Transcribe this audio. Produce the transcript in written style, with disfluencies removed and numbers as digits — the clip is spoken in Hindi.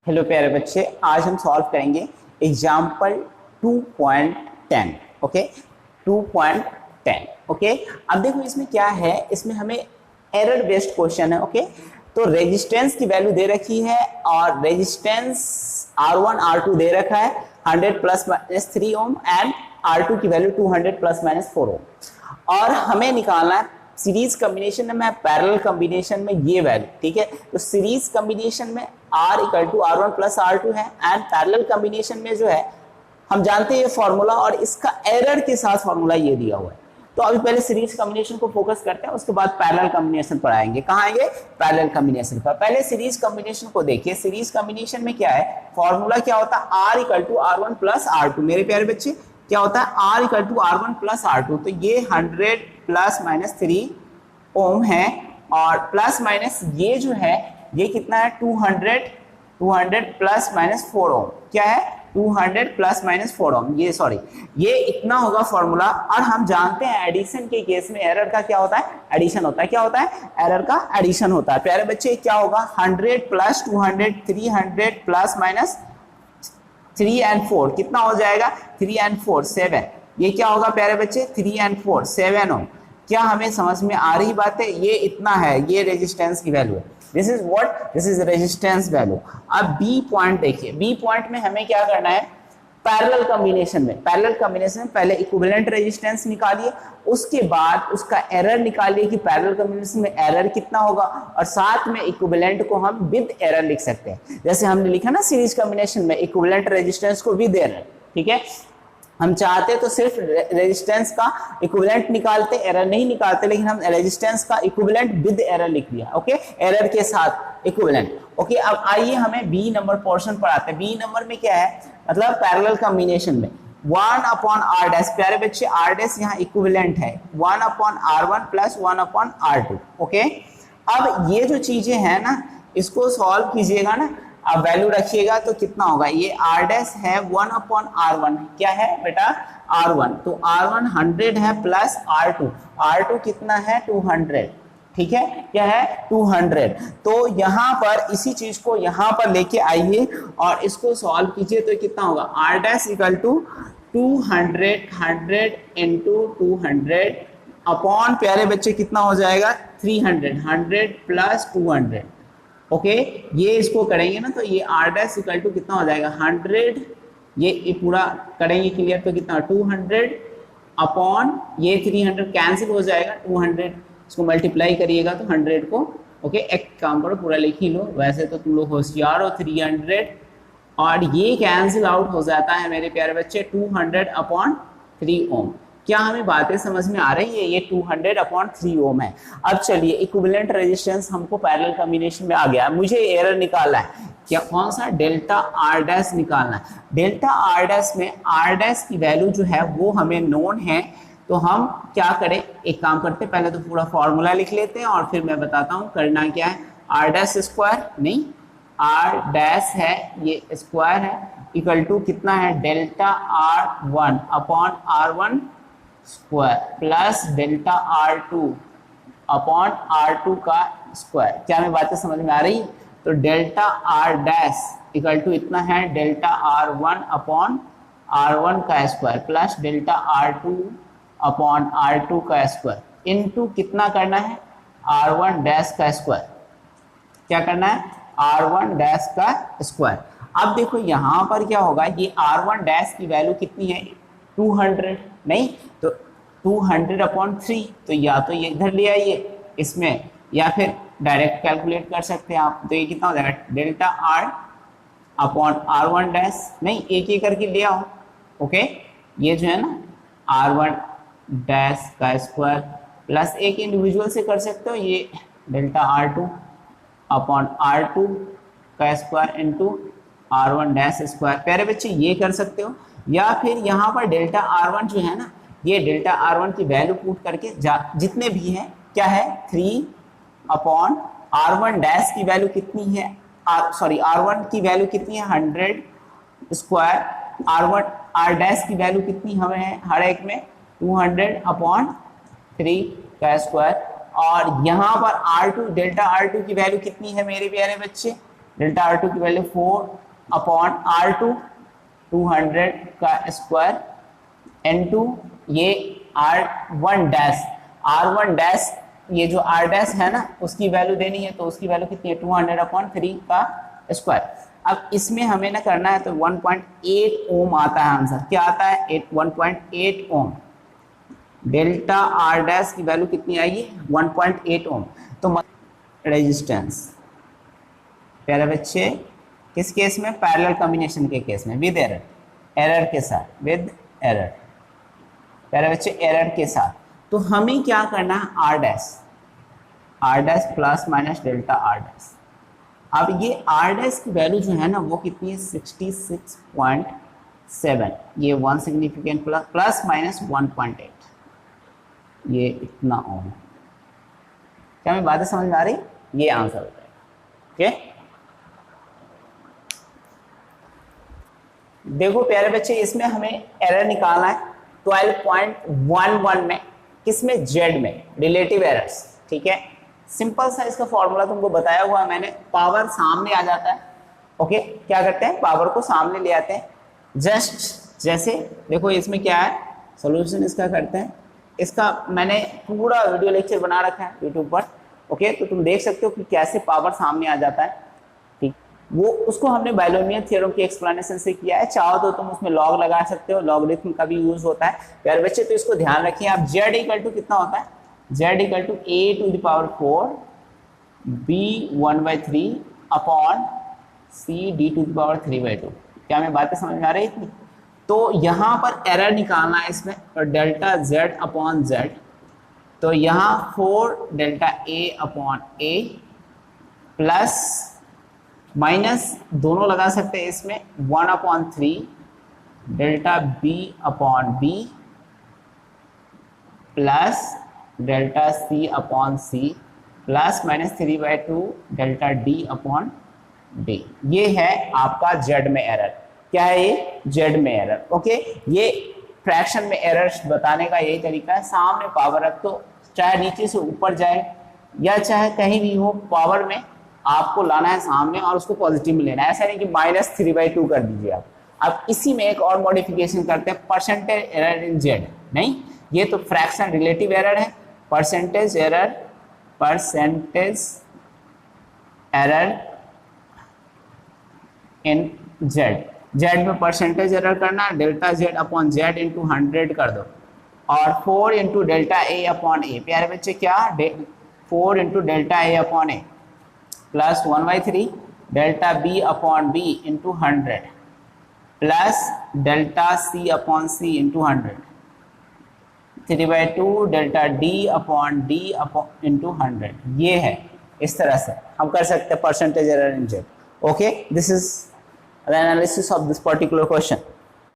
हेलो प्यारे बच्चे, आज हम सॉल्व करेंगे एग्जाम्पल 2.10। ओके, 2.10। ओके, अब देखो इसमें क्या है, इसमें हमें एरर बेस्ड क्वेश्चन है। ओके, तो रेजिस्टेंस की वैल्यू दे रखी है और रेजिस्टेंस R1 R2 दे रखा है 100 plus minus 3 ohm and R2 की वैल्यू 200 प्लस माइनस 4 ओम और हमें निकालना है सीरीज कॉम्बिनेशन में पैरेलल कॉम्बिनेशन में ये वैल्यू। ठीक है, तो सीरीज कॉम्बिनेशन में R equal to R1 plus R2 है एंड पैरेलल कॉम्बिनेशन में जो है हम जानते हैं ये फॉर्मूला और इसका एरर के साथ फॉर्मूला ये दिया हुआ है। तो अभी पहले सीरीज कॉम्बिनेशन को फोकस करते हैं, उसके बाद पैरेलल कॉम्बिनेशन पर आएंगे। कहाँ आएंगे? पैरेलल कॉम्बिनेशन पर। पहले सीरीज कॉम्बिनेशन को देखिए। सीरीज कॉम्बिनेशन में क्या है, फॉर्मूला क्या होता है? R equal to R1 plus R2। मेरे प्यारे बच्चे क्या होता है? R equal to R1 plus R2। तो ये 100 प्लस माइनस 3 ओम है और प्लस माइनस ये जो है ये कितना है? 200 प्लस माइनस 4 ओम। क्या है? 200 प्लस माइनस 4 ओम। ये सॉरी, ये इतना होगा फॉर्मूला। और हम जानते हैं एडिशन के केस में एरर का क्या होता है? एडिशन होता है। क्या होता है? एरर का एडिशन होता है। प्यारे बच्चे क्या होगा? 100 प्लस 200 300 प्लस माइनस 3 एंड 4 कितना हो जाएगा? 3 एंड 4 7। ये क्या होगा प्यारे बच्चे? 3 एंड 4 7 ओम। क्या हमें समझ में आ रही बात है? ये इतना है, ये रेजिस्टेंस की वैल्यू है। This is what? This is resistance value. अब बी पॉइंट देखिए। बी पॉइंट में हमें क्या करना है? पैरेलल कॉम्बिनेशन में, पैरेलल कॉम्बिनेशन में पहले इक्विवेलेंट रेजिस्टेंस निकालिए, उसके बाद उसका एरर निकालिए कि पैरेलल कॉम्बिनेशन में एरर कितना होगा और साथ में इक्विवेलेंट को हम विद एरर लिख सकते हैं। जैसे हमने लिखा ना सीरीज कॉम्बिनेशन में इक्विवेलेंट रेजिस्टेंस को विद एरर। ठीक है, हम चाहते तो सिर्फ रेजिस्टेंस का इक्विवेलेंट निकालते, एरर नहीं निकालते, लेकिन हम रेजिस्टेंस का इक्विवेलेंट विद एरर लिख दिया। ओके, एरर के साथ इक्विवेलेंट। ओके, अब आइए हमें बी नंबर पोर्शन पर आते हैं। बी नंबर में क्या है, मतलब पैरेलल कॉम्बिनेशन में 1 अपॉन आर डैश। प्यारे बच्चे आर डैश यहाँ इक्विवेलेंट है 1 upon R1 plus 1 upon R2। Okay, अब ये जो चीजें हैं ना, इसको सॉल्व कीजिएगा ना, अब वैल्यू रखिएगा तो कितना होगा? ये R डैश है 1 अपॉन R1। क्या है बेटा? R1। तो R1 100 है प्लस R2। R2 कितना है? 200। ठीक है, क्या है? 200। तो यहाँ पर इसी चीज को यहाँ पर लेके आइए और इसको सॉल्व कीजिए तो कितना होगा? R dash equal to 200 100 into 200 upon प्यारे बच्चे कितना हो जाएगा? 300। 100 प्लस 200। ओके, ये इसको करेंगे ना तो ये R डैश इक्वल टू कितना हो जाएगा? 100। ये पूरा करेंगे क्लियर तो कितना? 200 अपॉन ये 300 कैंसिल हो जाएगा। 200 इसको मल्टीप्लाई करिएगा तो 100 को। ओके, एक काम करो पूरा लिख ही लो, वैसे तो तुम लोग होशियार हो। 300 और ये कैंसिल आउट हो जाता है मेरे प्यारे बच्चे 200 अपॉन 3 ओम। क्या हमें बातें समझ में आ रही है? ये 200 अपॉन 3 ओम है। अब चलिए इक्विवेलेंट रेजिस्टेंस हमको पैरेलल कॉम्बिनेशन में आ गया, मुझे एरर निकालना है। क्या कौन सा? डेल्टा आर डैश निकालना है। डेल्टा आर डैश में आर डैश की वैल्यू जो है वो हमें नोन है, तो हम क्या करें, एक काम करते हैं, पहले तो पूरा फॉर्मूला लिख लेते हैं और फिर मैं बताता हूँ करना क्या है। आर डैश स्क्वायर नहीं, आर डैश है ये स्क्वायर है इक्वल टू कितना है? Delta R1 upon R1 square plus delta R2 upon R2 का स्क्वायर। क्या हमें बातें समझ में आ रही? तो delta R dash equal to इतना है डेल्टा R1 अपॉन R1 का square plus delta R2 upon R2 का स्क्वायर इनटू कितना करना है? R1 डैश का स्क्वायर। क्या करना है? R1 डैश का स्क्वायर। अब देखो यहाँ पर क्या होगा, ये R1 डैश की वैल्यू कितनी है? 200 नहीं, तो 200 अपॉन 3। तो या तो ये इधर ले आइए इसमें या फिर डायरेक्ट कैलकुलेट कर सकते हैं आप। तो ये कितना हो जाएगा? Delta R upon R1 dash नहीं, एक एक करके ले आओ। ओके, ये जो है ना R1 डैश का स्क्वायर प्लस एक इंडिविजुअल से कर सकते हो, ये डेल्टा R2 अपॉन R2 का square into R1 dash square. प्यारे बच्चे ये कर सकते हो, या फिर यहाँ पर डेल्टा R1 जो है ना, ये डेल्टा R1 की वैल्यू पुट करके जितने भी हैं क्या है? 3 अपॉन R1 डैश की वैल्यू कितनी है? R1 की वैल्यू कितनी है? 100 स्क्वायर। R डैश की वैल्यू कितनी हमें है हर एक में? 200 अपॉन 3 का स्क्वायर। और यहाँ पर R2 डेल्टा R2 की वैल्यू कितनी है मेरे प्यारे बच्चे? डेल्टा R2 की वैल्यू 4 अपॉन R2 200 का स्क्वायर इनटू ये R1 डैश, R1 डैश ये जो R डैश है ना उसकी वैल्यू देनी है, तो उसकी वैल्यू कितनी है 200 अपॉन 3 का स्क्वायर। अब इसमें हमें ना करना है तो 1.8 ओम आता है आंसर। क्या आता है 1.8 ओम। डेल्टा R डैश की वैल्यू कितनी आएगी 1.8 ओम। तो रेजिस्टेंस प्यारे बच्चे किस केस में, पैरेलल कॉम्बिनेशन के केस में, विद एरर, एरर के साथ, विद एरर प्यारे बच्चे, एरर के साथ। तो हमें क्या करना है R dash plus minus delta R dash. अब ये R डैश की वैल्यू जो है ना वो कितनी है 66.7, ये 1 सिग्निफिकेंट प्लस माइनस 1.8, ये इतना ओम। क्या मैं बातें समझ में आ रही, ये आंसर हो जाएगा। ओके देखो प्यारे बच्चे, इसमें हमें एरर निकालना है 12.11 में, किसमें जेड में, रिलेटिव एरर्स। ठीक है, सिंपल सा इसका फॉर्मूला तुमको बताया हुआ मैंने, पावर सामने आ जाता है। ओके क्या करते हैं, पावर को सामने ले आते हैं। जस्ट जैसे देखो इसमें क्या है, सॉल्यूशन इसका करते हैं, इसका मैंने पूरा वीडियो लेक्चर बना रखा है यूट्यूब पर। ओके तो तुम देख सकते हो कि कैसे पावर सामने आ जाता है। ठीक, वो उसको हमने बाइनोमियल थ्योरम के एक्सप्लेनेशन से किया है। चाहो तो तुम उसमें लॉग लगा सकते हो, लॉगरिथम का भी यूज होता है प्यारे बच्चे। तो इसको ध्यान रखिए आप, जेड इक्वल टू कितना होता है, Z equal to a to the power 4 b 1/3 upon c d to the power 3/2। क्या मैं बातें समझ में आ रही थी। तो यहाँ पर एरर निकालना है इसमें, और डेल्टा z अपॉन z, तो यहाँ 4 delta a upon a plus minus दोनों लगा सकते हैं इसमें 1/3 delta b upon b plus delta c upon c plus minus 3/2 delta d upon d। ये है आपका z में एरर। क्या है ये, z में एरर। ओके ये फ्रैक्शन में एरर बताने का यही तरीका है, सामने पावर रख दो, चाहे नीचे से ऊपर जाए या चाहे कहीं भी हो, पावर में आपको लाना है सामने और उसको पॉजिटिव में लेना है। ऐसा नहीं कि -3/2 कर दीजिए आप। अब इसी में एक और मॉडिफिकेशन करते हैं, परसेंटेज एरर इन z। नहीं, ये तो फ्रैक्शन रिलेटिव एरर है, percentage error in z। z में परसेंटेज एरर करना, delta z upon z into 100 कर दो, और 4 into delta a upon a। प्यारे बच्चे क्या, 4 into delta a upon a plus 1/3 delta b upon b into 100 plus delta c upon c into 100 3/2 delta d upon into 100। ये है, इस तरह से हम कर सकते हैं percentage error in Z. Okay, this is analysis of this particular question.